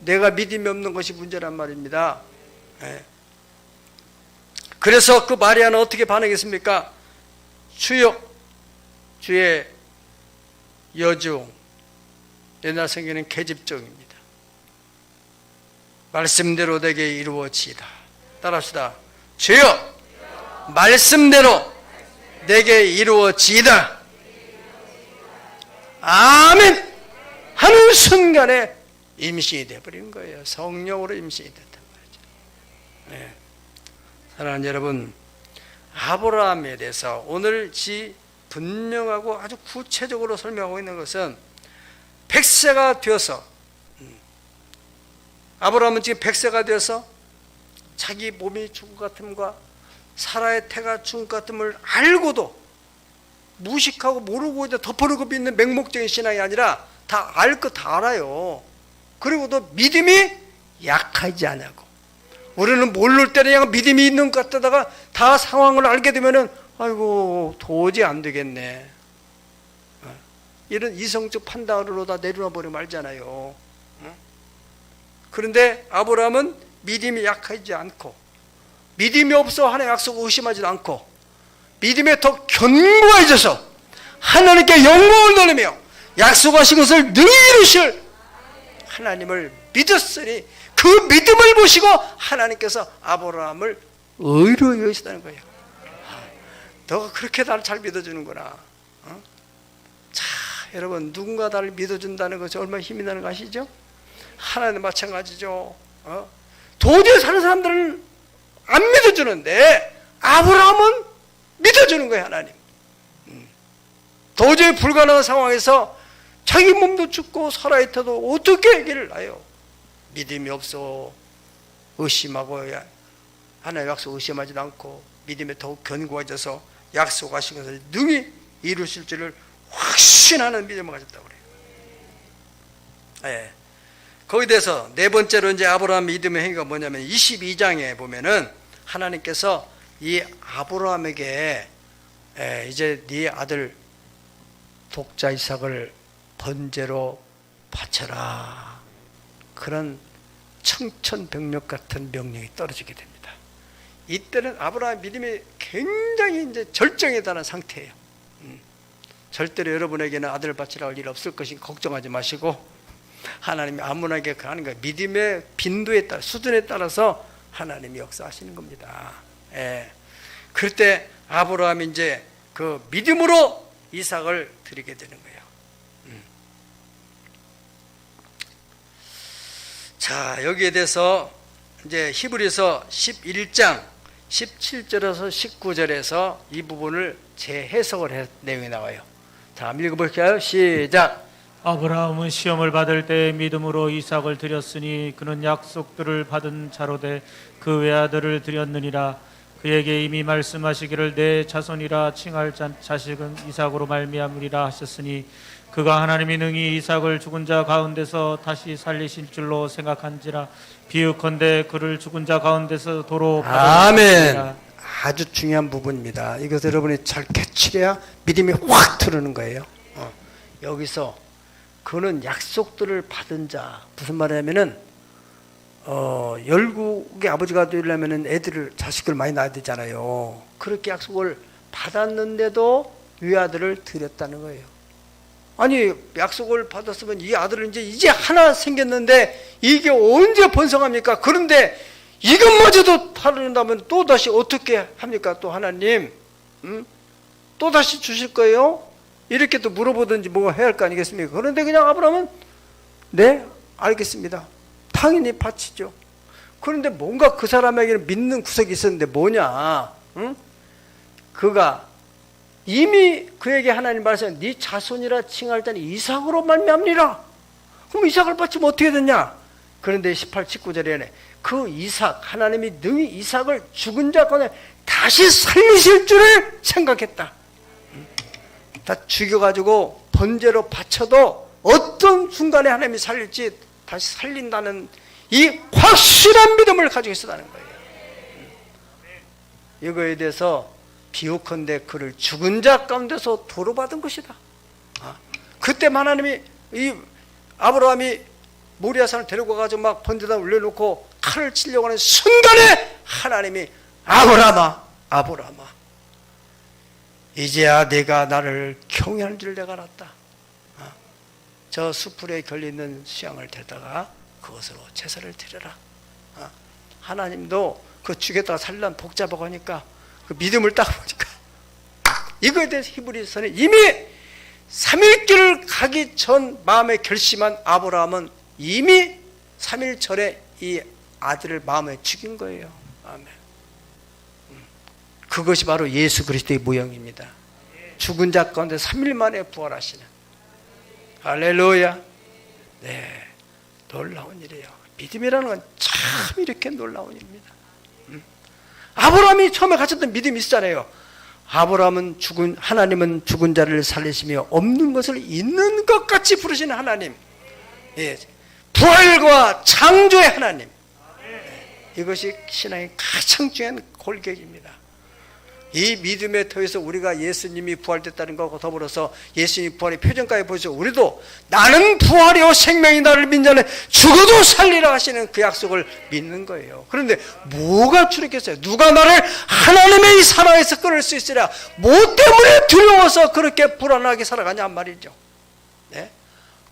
내가 믿음이 없는 것이 문제란 말입니다. 예. 그래서 그 마리아는 어떻게 반응했습니까? 주여, 주의 여종. 옛날 성경에는 계집종입니다. 말씀대로 내게 이루어지이다. 따라합시다. 주여, 말씀대로 내게 이루어지이다. 아멘. 하는 순간에 임신이 되어버린 거예요. 성령으로 임신이 됐단 말이죠. 네. 사랑하는 여러분, 아브라함에 대해서 오늘 분명하고 아주 구체적으로 설명하고 있는 것은 100세가 되어서, 아브라함은 지금 100세가 되어서 자기 몸이 죽은 것 같음과 사라의 태가 죽은 것 같음을 알고도 무식하고 모르고 덮어놓고 믿는 맹목적인 신앙이 아니라 다 알 거 다 알아요. 그리고도 믿음이 약하지 않냐고. 우리는 모를 때는 그냥 믿음이 있는 것 같다가 다 상황을 알게 되면은 아이고 도저히 안 되겠네. 이런 이성적 판단으로 다 내려놔 버리면 말잖아요. 그런데 아브라함은 믿음이 약하지 않고 믿음이 없어 하나님의 약속을 의심하지도 않고 믿음에 더 견고해져서 하나님께 영광을 돌리며 약속하신 것을 능히 이루실 하나님을 믿었으니 그 믿음을 보시고 하나님께서 아브라함을 의로 여기시다는 거예요. 너가 그렇게 나를 잘 믿어주는구나. 자, 여러분, 누군가 나를 믿어준다는 것이 얼마나 힘이 나는 거 아시죠? 하나님 마찬가지죠. 도저히 사는 사람들은 안 믿어주는데 아브라함은 믿어주는 거예요. 하나님. 도저히 불가능한 상황에서 자기 몸도 죽고 사라의 태도 어떻게 얘기를 나요? 믿음이 없어 의심하고 하나님의 약속 의심하지도 않고 믿음에 더욱 견고해져서 약속하신 것을 능히 이루실 줄을 확신하는 믿음을 가졌다고 그래요. 네. 거기에 대해서 네 번째로 이제 아브라함 믿음의 행위가 뭐냐면 22장에 보면은 하나님께서 이 아브라함에게 이제 네 아들 독자 이삭을 번제로 바쳐라, 그런 청천벽력 같은 명령이 떨어지게 됩니다. 이때는 아브라함 믿음이 굉장히 이제 절정에 달한 상태예요. 절대로 여러분에게는 아들을 바치라 할 일 없을 것인 걱정하지 마시고 하나님이 아무나게 하는 거예요. 믿음의 빈도에 따라 수준에 따라서 하나님이 역사하시는 겁니다. 예. 그럴 때 아브라함이 이제 그 믿음으로 이삭을 드리게 되는 거예요. 자, 여기에 대해서 이제 히브리서 11장 17절에서 19절에서 이 부분을 재해석을 해 내용이 나와요. 자, 한번 읽어볼까요? 시작. 아브라함은 시험을 받을 때 믿음으로 이삭을 드렸으니 그는 약속들을 받은 자로 돼 그 외아들을 드렸느니라. 그에게 이미 말씀하시기를 내 자손이라 칭할 자식은 이삭으로 말미암으리라 하셨으니 그가 하나님이 능히 이삭을 죽은 자 가운데서 다시 살리실 줄로 생각한지라. 비유컨대 그를 죽은 자 가운데서 도로 아멘. 아주 중요한 부분입니다. 이것을 여러분이 잘 캐치해야 믿음이 확 들어오는 거예요. 여기서 그는 약속들을 받은 자, 무슨 말이냐면은 열국의 아버지가 되려면은 자식을 많이 낳아야 되잖아요. 그렇게 약속을 받았는데도 외아들을 드렸다는 거예요. 아니, 약속을 받았으면 이 아들은 이제 하나 생겼는데 이게 언제 번성합니까? 그런데 이것마저도 타른다면 또 다시 어떻게 합니까? 또 하나님, 또 다시 주실 거예요? 이렇게 또 물어보든지 뭐 해야 할 거 아니겠습니까? 그런데 그냥 아브라함은 네, 알겠습니다. 당연히 바치죠. 그런데 뭔가 그 사람에게는 믿는 구석이 있었는데 뭐냐? 그가 이미 그에게 하나님 말씀, 네 자손이라 칭할 자는 이삭으로 말미암니라. 그럼 이삭을 바치면 어떻게 되냐? 그런데 18, 19절에 그 이삭, 하나님이 능히 이삭을 죽은 자 가운데 다시 살리실 줄을 생각했다. 다 죽여가지고 번제로 바쳐도 어떤 순간에 하나님이 살릴지 다시 살린다는 이 확실한 믿음을 가지고 있었다는 거예요. 이거에 대해서 비유컨대 그를 죽은 자 가운데서 도로 받은 것이다. 그때 하나님이 이 아브라함이 모리아산을 데리고 가서 막 번데다 올려놓고 칼을 치려고 하는 순간에 하나님이 아브라함아, 아브라함아, 이제야 내가 나를 경외하는 줄 내가 알았다. 저 수풀에 걸려있는 수양을 데다가 그것으로 제사를 드려라. 하나님도 그 죽였다가 살려면 복잡하고 하니까 그 믿음을 딱 보니까 이거에 대해서 히브리서는 이미 3일길을 가기 전 마음에 결심한 아브라함은 이미 3일 전에 이 아들을 마음에 죽인 거예요. 아멘. 그것이 바로 예수 그리스도의 모형입니다. 죽은 자 가운데 3일 만에 부활하시는. 할렐루야. 네, 놀라운 일이에요. 믿음이라는 건 참 이렇게 놀라운 일입니다. 아브라함이 처음에 가졌던 믿음이 있잖아요. 아브라함은 하나님은 죽은 자를 살리시며 없는 것을 있는 것 같이 부르시는 하나님. 예, 부활과 창조의 하나님. 이것이 신앙의 가장 중요한 골격입니다. 이 믿음에 더해서 우리가 예수님이 부활됐다는 것과 더불어서 예수님이 부활의 표정까지 보시고 우리도 나는 부활이요 생명이 나를 믿는 자는 죽어도 살리라 하시는 그 약속을 믿는 거예요. 그런데 뭐가 추락했어요? 누가 나를 하나님의 이 사랑에서 끊을 수 있으랴? 뭐 때문에 두려워서 그렇게 불안하게 살아가냐 말이죠. 네?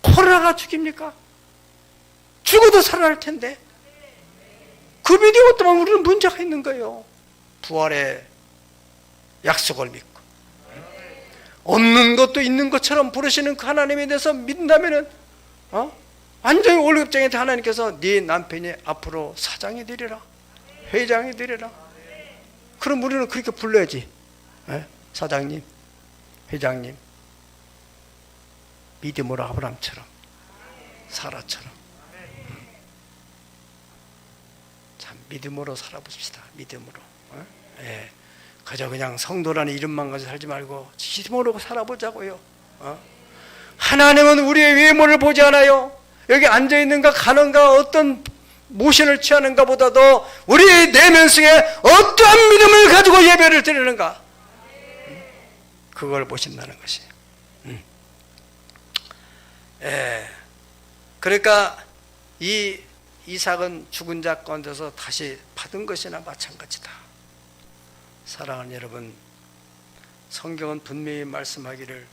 코로나가 죽입니까? 죽어도 살아날 텐데 그 믿음 때문에 우리는 문제가 있는 거예요. 부활의 약속을 믿고 없는 것도 있는 것처럼 부르시는 그 하나님에 대해서 믿는다면은 완전히 월급쟁이한테 하나님께서 네 남편이 앞으로 사장이 되리라, 회장이 되리라. 그럼 우리는 그렇게 불러야지. 사장님, 회장님, 믿음으로 아브라함처럼, 사라처럼. 참 믿음으로 살아봅시다. 믿음으로. 예. 그저 그냥 성도라는 이름만 가지고 살지 말고 믿음으로 살아보자고요. 하나님은 우리의 외모를 보지 않아요. 여기 앉아있는가 가는가 어떤 모션을 취하는가 보다도 우리의 내면 속에 어떠한 믿음을 가지고 예배를 드리는가, 그걸 보신다는 것이에요. 예. 그러니까 이 이삭은 죽은 자 가운데서 다시 받은 것이나 마찬가지다. 사랑하는 여러분, 성경은 분명히 말씀하기를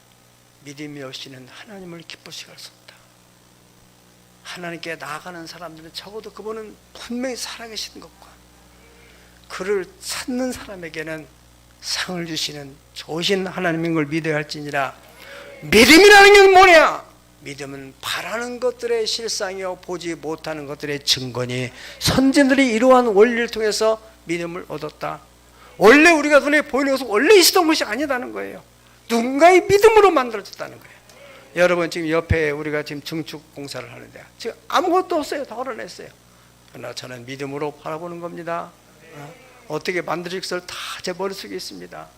믿음이 없이는 하나님을 기쁘시게 할 수 없다. 하나님께 나아가는 사람들은 적어도 그분은 분명히 살아계신 것과 그를 찾는 사람에게는 상을 주시는 좋으신 하나님인 걸 믿어야 할지니라. 믿음이라는 게 뭐냐? 믿음은 바라는 것들의 실상이요 보지 못하는 것들의 증거니 선진들이 이러한 원리를 통해서 믿음을 얻었다. 원래 우리가 눈에 보이는 것은 원래 있었던 것이 아니다는 거예요. 누군가의 믿음으로 만들어졌다는 거예요. 여러분 지금 옆에 우리가 지금 증축 공사를 하는데 지금 아무것도 없어요. 다 헐어냈어요. 그러나 저는 믿음으로 바라보는 겁니다. 어떻게 만들어질 것을 다 제 머릿속에 있습니다.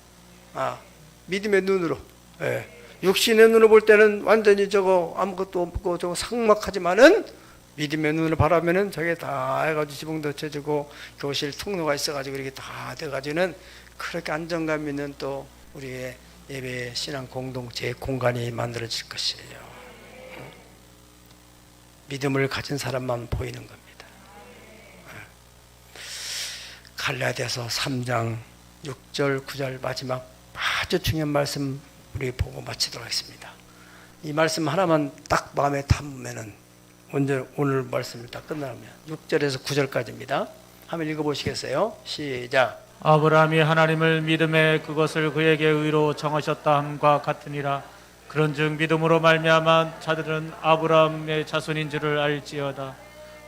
믿음의 눈으로. 예. 육신의 눈으로 볼 때는 완전히 저거 아무것도 없고 저거 삭막하지만은 믿음의 눈을 바라면은 저게 다 해가지고 지붕도 쳐지고 교실 통로가 있어가지고 이렇게 다 돼가지고는 그렇게 안정감 있는 또 우리의 예배 신앙 공동체의 공간이 만들어질 것이에요. 믿음을 가진 사람만 보이는 겁니다. 갈라디아서 3장 6절 9절 마지막 아주 중요한 말씀 우리 보고 마치도록 하겠습니다. 이 말씀 하나만 딱 마음에 담으면은 오늘 말씀을 다 끝나면 6절에서 9절까지입니다. 한번 읽어보시겠어요? 시작. 아브라함이 하나님을 믿음에 그것을 그에게 의로 정하셨다 함과 같으니라. 그런즉 믿음으로 말미암아 자들은 아브라함의 자손인 줄을 알지어다.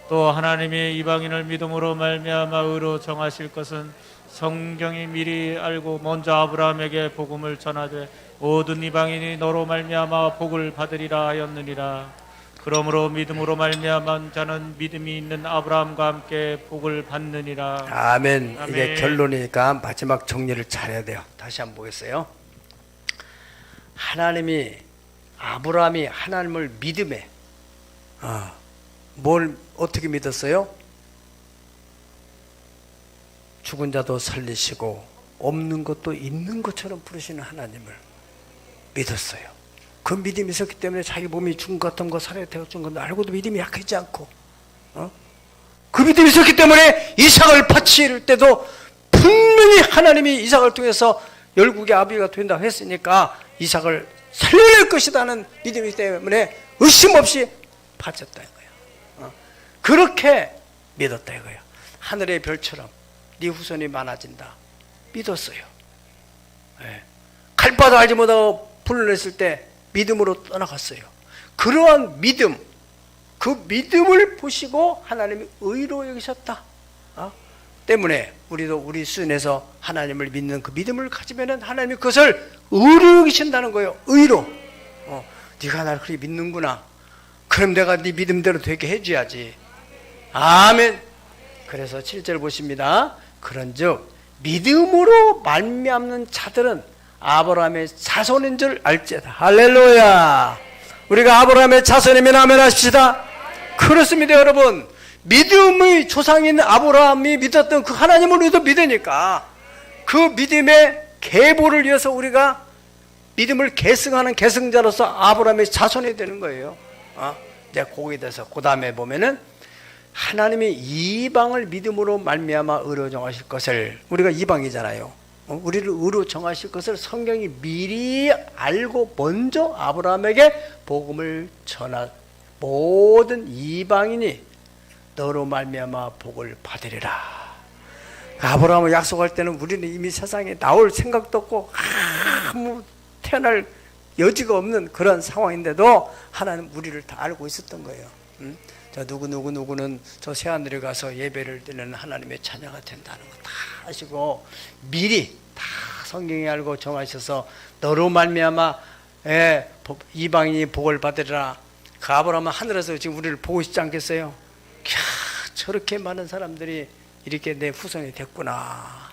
또 하나님이 이방인을 믿음으로 말미암아 의로 정하실 것은 성경이 미리 알고 먼저 아브라함에게 복음을 전하되 모든 이방인이 너로 말미암아 복을 받으리라 하였느니라. 그러므로 믿음으로 말미암은 자는 믿음이 있는 아브라함과 함께 복을 받느니라. 아멘. 아멘. 이게 결론이니까 마지막 정리를 잘해야 돼요. 다시 한번 보겠어요. 아브라함이 하나님을 믿음에 뭘 어떻게 믿었어요? 죽은 자도 살리시고 없는 것도 있는 것처럼 부르시는 하나님을 믿었어요. 그 믿음이 있었기 때문에 자기 몸이 죽은 것 같은 거 살해 되었던 건 알고도 믿음이 약하지 않고, 그 믿음이 있었기 때문에 이삭을 바칠 때도 분명히 하나님이 이삭을 통해서 열국의 아비가 된다고 했으니까 이삭을 살려낼 것이라는 믿음이 때문에 의심 없이 바쳤다 이거예요. 그렇게 믿었다 이거예요. 하늘의 별처럼 네 후손이 많아진다 믿었어요. 갈바도 알지 못하고 불을 냈을 때 믿음으로 떠나갔어요. 그러한 믿음, 그 믿음을 보시고 하나님이 의로 여기셨다 때문에 우리도 우리 수준에서 하나님을 믿는 그 믿음을 가지면 하나님이 그것을 의로 여기신다는 거예요. 의로. 네가 나를 그렇게 믿는구나. 그럼 내가 네 믿음대로 되게 해줘야지. 아멘. 그래서 7절 보십니다. 그런즉 믿음으로 말미암는 자들은 아브라함의 자손인 줄 알지어다. 할렐루야. 우리가 아브라함의 자손이면 아멘 하십시다. 그렇습니다 여러분. 믿음의 조상인 아브라함이 믿었던 그 하나님을 우리도 믿으니까 그 믿음의 계보를 이어서 우리가 믿음을 계승하는 계승자로서 아브라함의 자손이 되는 거예요. 이제 거기에 대해서 그 다음에 보면은 하나님이 이방을 믿음으로 말미암아 의로 정하실 것을, 우리가 이방이잖아요. 우리를 의로 정하실 것을 성경이 미리 알고 먼저 아브라함에게 복음을 전하, 모든 이방인이 너로 말미암아 복을 받으리라. 아브라함을 약속할 때는 우리는 이미 세상에 나올 생각도 없고 아무 태어날 여지가 없는 그런 상황인데도 하나님 우리를 다 알고 있었던 거예요. 저 누구는 저 새하늘에 가서 예배를 드리는 하나님의 자녀가 된다는 거 다 아시고 미리 다 성경에 알고 정하셔서 너로 말미암아 이방인이 복을 받으리라. 그 아브라함은 하늘에서 지금 우리를 보고 있지 않겠어요? 저렇게 많은 사람들이 이렇게 내 후손이 됐구나.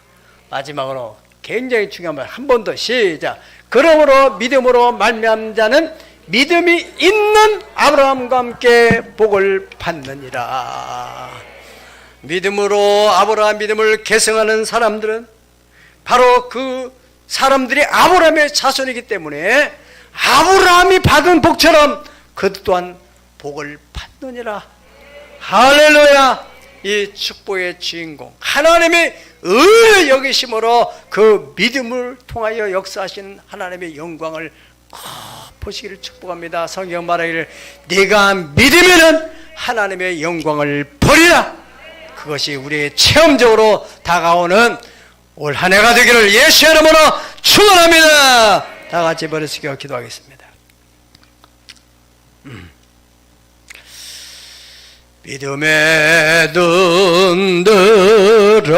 마지막으로 굉장히 중요한 말 한 번 더 시작. 그러므로 믿음으로 말미암는 자는 믿음이 있는 아브라함과 함께 복을 받느니라. 믿음으로 아브라함 믿음을 계승하는 사람들은 바로 그 사람들이 아브라함의 자손이기 때문에 아브라함이 받은 복처럼 그 또한 복을 받느니라. 할렐루야. 이 축복의 주인공 하나님의 의를 여기심으로 그 믿음을 통하여 역사하신 하나님의 영광을 보시기를 축복합니다. 성경 말하기를 네가 믿으면은 하나님의 영광을 보리라. 그것이 우리의 체험적으로 다가오는 올 한 해가 되기를 예수의 이름으로 축원합니다. 다 같이 머리 숙여 기도하겠습니다. 믿음의 눈 들어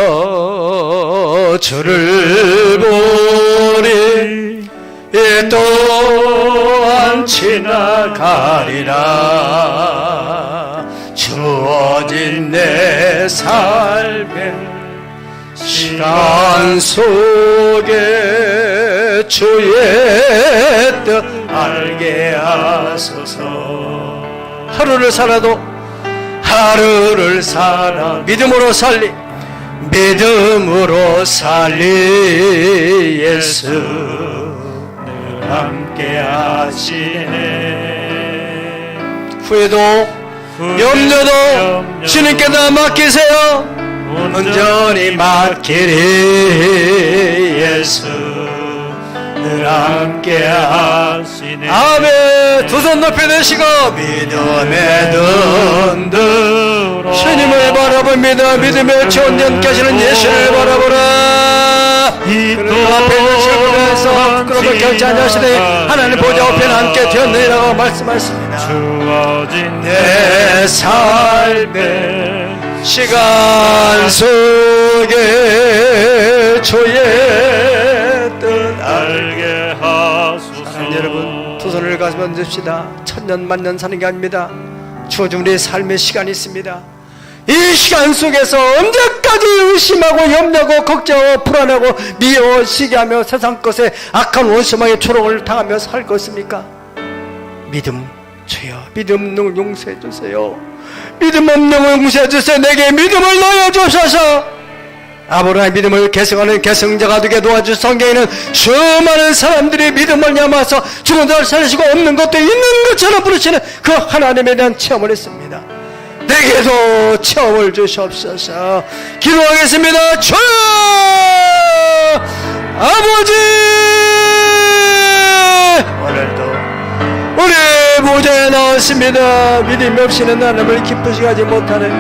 주를 보리 이 또한 지나가리라. 주어진 내 삶의 시간 속에 주의 뜻 알게 하소서. 하루를 살아 믿음으로 살리 예수 늘 함께 하시네. 후회도 염려도 주님께 다 맡기세요. 온전히 맡기리 예수 늘 함께 하시네. 아멘. 두 손 높이 드시고 믿음의 눈 들어 주님을 바라봅니다. 믿음의 전전 계시는 예수를 바라보라. 그는 앞에 있는 시간에서 부끄러워 결지 않으시되 하나님 보좌 앞에 함께 되었느니라고 말씀하십니다. 주어진 내 삶의 시간 속에 주의 뜻 알게 하소서. 사랑하는 여러분, 두 손을 가슴에 얹읍시다. 천년 만년 사는 게 아닙니다. 주어진 우리의 삶의 시간이 있습니다. 이 시간 속에서 언제까지 의심하고 염려하고 걱정하고 불안하고 미워 시기하며 세상 것에 악한 원수망의 초롱을 당하며 살 것입니까? 믿음 주여, 믿음 능을 용서해 주세요. 믿음 없는 용서해 주세요. 내게 믿음을 넣어 주셔서 아브라함의 믿음을 계승하는 계승자가 되게 도와주. 성경에는 수많은 사람들이 믿음을 야마서 죽은 자를 살리시고 없는 것도 있는 것처럼 부르시는 그 하나님에 대한 체험을 했습니다. 내게도 체험을 주시옵소서. 기도하겠습니다. 주여 아버지, 오늘도 우리 보좌에 나왔습니다. 믿음이 없이는 하나님을 기쁘시게 하지 못하는,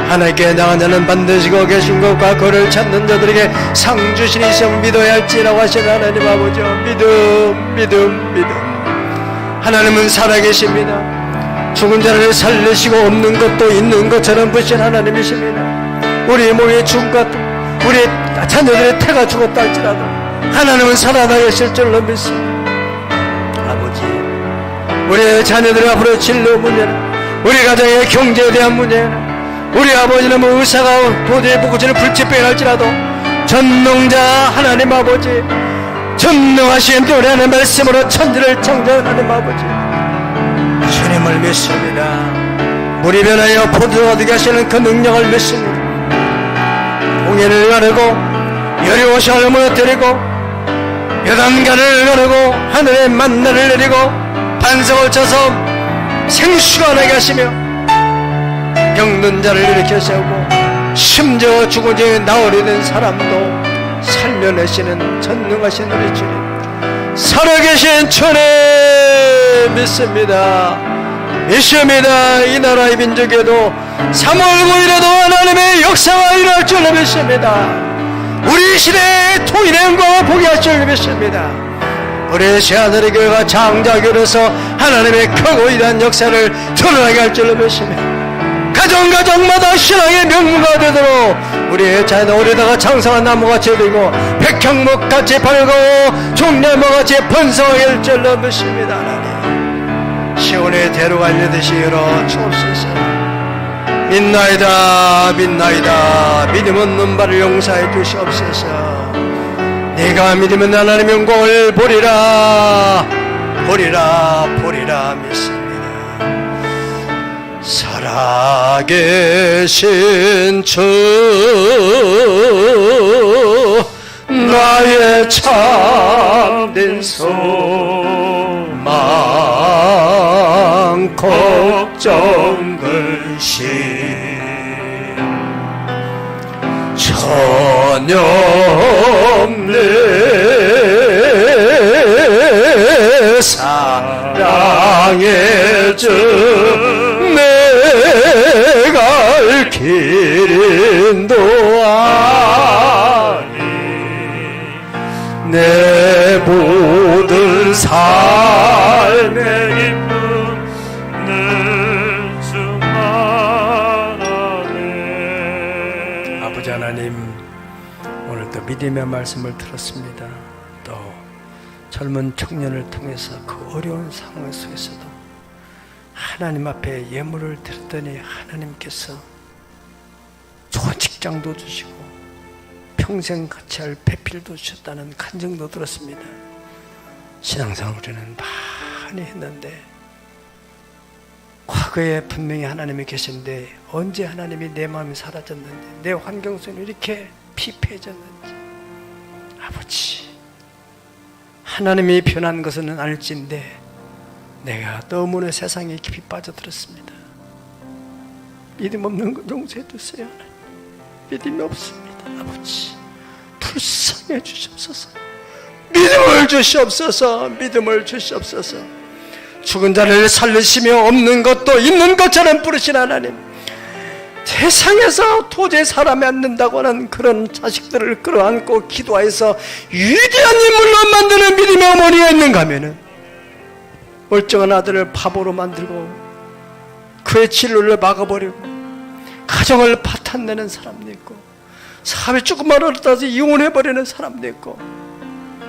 하나님께 나간 자는 반드시 거 계신 것과 그를 찾는 자들에게 상 주시니 시험을 믿어야 할지라고 하시는 하나님 아버지, 믿음. 하나님은 살아계십니다. 죽은 자를 살리시고 없는 것도 있는 것처럼 부신 하나님이십니다. 우리 몸이 죽은 것 같은, 우리 자녀들의 태가 죽었다 할지라도 하나님은 살아나 계실 줄로 믿습니다. 아버지, 우리 자녀들의 앞으로 진로 문제나 우리 가정의 경제에 대한 문제나 우리 아버지는 뭐 의사가 도저히 보고지는 불치병이 할지라도 전능자 하나님 아버지, 전능하신 우리 하나님 말씀으로 천지를 창조한 하나님 아버지, 주님을 믿습니다. 물이 변하여 포도가 되게 하시는 그 능력을 믿습니다. 공예를 가르고 여리고ሻ를 무너뜨리고 여단간을 가르고 하늘의 만나를 내리고 반석을 쳐서 생수가 나게 하시며 병든 자를 일으켜 세우고 심지어 죽은 지 나흘이 된 사람도 살려내시는 전능하신 우리 주님, 살아계신 주님 믿습니다. 이 나라의 민족에도 3월 9일에도 하나님의 역사가 일어날 줄로 믿습니다. 우리 시대의 통일의 영광을 보게 할 줄로 믿습니다. 우리 시아들의 교회가 장자교로서 하나님의 크고 위대한 역사를 드러나게 할 줄로 믿습니다. 가정마다 신앙의 명문가 되도록 우리의 자녀 우리다가 장성한 나무같이 되고 백향목같이 밝고 종려목같이 번성하게 될 줄로 믿습니다. 하나님, 시온의 대로가 알려듯이 열어 주옵소서. 믿나이다 믿음 없는 바를 용서해 주시옵소서. 내가 믿으면 하나님의 영광을 보리라 믿습니다. 살아계신 주, 나의 참된 소망 걱정 근심 전혀 없네. 사랑의 주, 내가 갈 길인도 아니 내 모든 삶의 기쁨 늘 충만하네. 아버지 하나님, 오늘도 믿음의 말씀을 들었습니다. 또 젊은 청년을 통해서 그 어려운 상황 속에서도 하나님 앞에 예물을 드렸더니 하나님께서 좋은 직장도 주시고 평생 같이 할 배필도 주셨다는 간증도 들었습니다. 신앙생활 우리는 많이 했는데 과거에 분명히 하나님이 계신데 언제 하나님이 내 마음이 사라졌는지, 내 환경 속에 이렇게 피폐해졌는지. 아버지, 하나님이 변한 것은 알지인데 내가 너무나 세상에 깊이 빠져들었습니다. 믿음 없는 것 용서해 주세요. 하나님, 믿음이 없습니다. 아버지, 불쌍해 주시옵소서. 믿음을 주시옵소서. 죽은 자를 살리시며 없는 것도 있는 것처럼 부르신 하나님, 세상에서 도저히 사람이 안 된다고 하는 그런 자식들을 끌어안고 기도해서 위대한 인물로 만드는 믿음의 어머니가 있는가 하면은 멀쩡한 아들을 바보로 만들고 그의 진로를 막아버리고 가정을 파탄내는 사람도 있고 사업이 조금만 어렵다고 이혼해버리는 사람도 있고,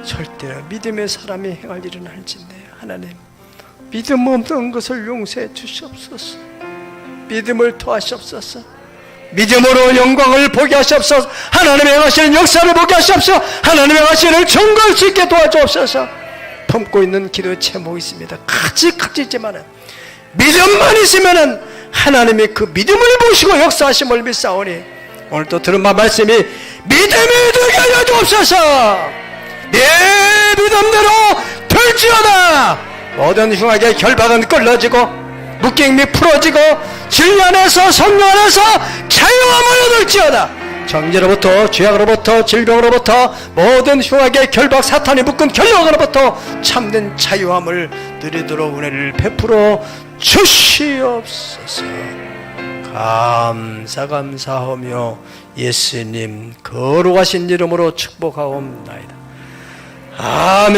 절대로 믿음의 사람이 행할 일은 할진데 하나님, 믿음 없는 것을 용서해 주시옵소서. 믿음을 더하시옵소서. 믿음으로 영광을 보게 하시옵소서. 하나님의 행하시는 역사를 보게 하시옵소서. 하나님의 행하시는 증거할 수 있게 도와주옵소서. 품고 있는 기도의 제목이 있습니다. 가지지만은 믿음만 있으면은 하나님이 그 믿음을 보시고 역사하심을 믿사오니 오늘 또 들은 말씀이 믿음이 되게 하여 주옵소서. 내 믿음대로 될지어다. 모든 흉악의 결박은 끊어지고 묶임이 풀어지고 진리 안에서 성령 안에서 자유함을 얻을지어다. 정죄로부터 죄악으로부터 질병으로부터 모든 흉악의 결박 사탄이 묶은 결박으로부터 참된 자유함을 누리도록 은혜를 베풀어 주시옵소서. 감사하며 예수님 거룩하신 이름으로 축복하옵나이다. 아멘.